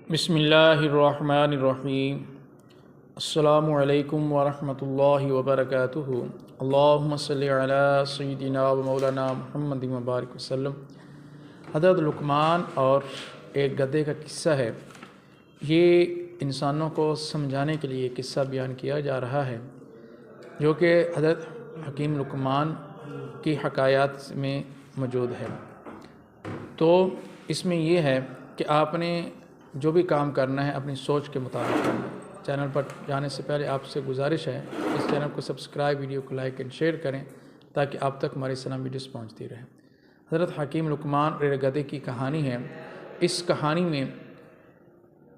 بسم اللہ الرحمن الرحیم۔ السلام علیکم ورحمۃ اللہ وبرکاتہ۔ اللہم صلی علی سیدنا و مولانا محمد مبارک وسلم۔ حضرت لقمان اور ایک گدھے کا قصہ ہے۔ یہ انسانوں کو سمجھانے کے لیے قصہ بیان کیا جا رہا ہے جو کہ حضرت حکیم لقمان کی حکایات میں موجود ہے۔ تو اس میں یہ ہے کہ آپ نے جو بھی کام کرنا ہے اپنی سوچ کے مطابق کرنا ہے۔ چینل پر جانے سے پہلے آپ سے گزارش ہے اس چینل کو سبسکرائب، ویڈیو کو لائک اینڈ شیئر کریں تاکہ آپ تک ہماری سلام ویڈیوز پہنچتی رہیں۔ حضرت حکیم لقمان اور ایک گدھے کی کہانی ہے۔ اس کہانی میں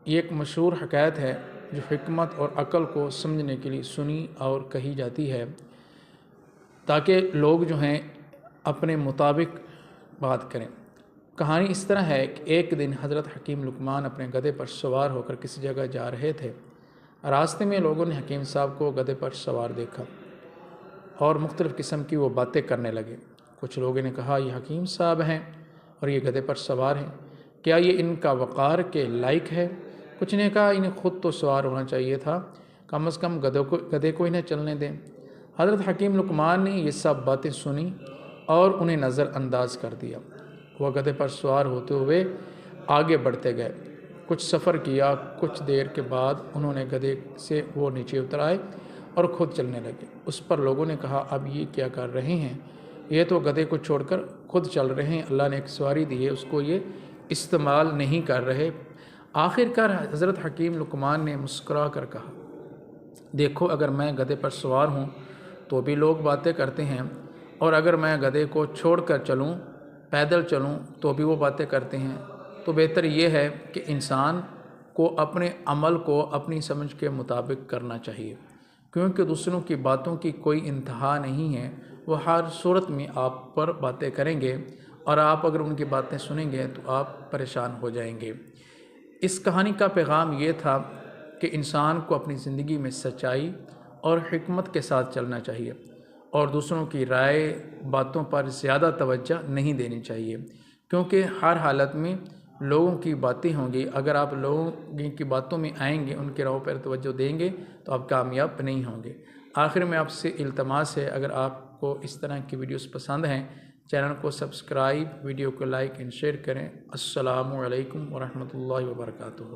یہ ایک مشہور حکایت ہے جو حکمت اور عقل کو سمجھنے کے لیے سنی اور کہی جاتی ہے تاکہ لوگ جو ہیں اپنے مطابق بات کریں۔ کہانی اس طرح ہے کہ ایک دن حضرت حکیم لقمان اپنے گدھے پر سوار ہو کر کسی جگہ جا رہے تھے۔ راستے میں لوگوں نے حکیم صاحب کو گدھے پر سوار دیکھا اور مختلف قسم کی وہ باتیں کرنے لگے۔ کچھ لوگوں نے کہا یہ حکیم صاحب ہیں اور یہ گدھے پر سوار ہیں، کیا یہ ان کا وقار کے لائق ہے؟ کچھ نے کہا انہیں خود تو سوار ہونا چاہیے تھا، کم از کم گدھے کو انہیں چلنے دیں۔ حضرت حکیم لقمان نے یہ سب باتیں سنی اور انہیں نظر انداز کر دیا۔ وہ گدھے پر سوار ہوتے ہوئے آگے بڑھتے گئے۔ کچھ سفر کیا، کچھ دیر کے بعد انہوں نے گدھے سے وہ نیچے اتر آئے اور خود چلنے لگے۔ اس پر لوگوں نے کہا اب یہ کیا کر رہے ہیں؟ یہ تو گدھے کو چھوڑ کر خود چل رہے ہیں، اللہ نے ایک سواری دی ہے، اس کو یہ استعمال نہیں کر رہے۔ آخر کار حضرت حکیم لقمان نے مسکرا کر کہا دیکھو، اگر میں گدھے پر سوار ہوں تو بھی لوگ باتیں کرتے ہیں، اور اگر میں گدھے کو چھوڑ کر چلوں، پیدل چلوں تو بھی وہ باتیں کرتے ہیں۔ تو بہتر یہ ہے کہ انسان کو اپنے عمل کو اپنی سمجھ کے مطابق کرنا چاہیے، کیونکہ دوسروں کی باتوں کی کوئی انتہا نہیں ہے۔ وہ ہر صورت میں آپ پر باتیں کریں گے اور آپ اگر ان کی باتیں سنیں گے تو آپ پریشان ہو جائیں گے۔ اس کہانی کا پیغام یہ تھا کہ انسان کو اپنی زندگی میں سچائی اور حکمت کے ساتھ چلنا چاہیے اور دوسروں کی رائے باتوں پر زیادہ توجہ نہیں دینی چاہیے، کیونکہ ہر حالت میں لوگوں کی باتیں ہوں گی۔ اگر آپ لوگوں کی باتوں میں آئیں گے، ان کے راہوں پر توجہ دیں گے تو آپ کامیاب نہیں ہوں گے۔ آخر میں آپ سے التماس ہے، اگر آپ کو اس طرح کی ویڈیوز پسند ہیں چینل کو سبسکرائب، ویڈیو کو لائک اینڈ شیئر کریں۔ السلام علیکم ورحمۃ اللہ وبرکاتہ۔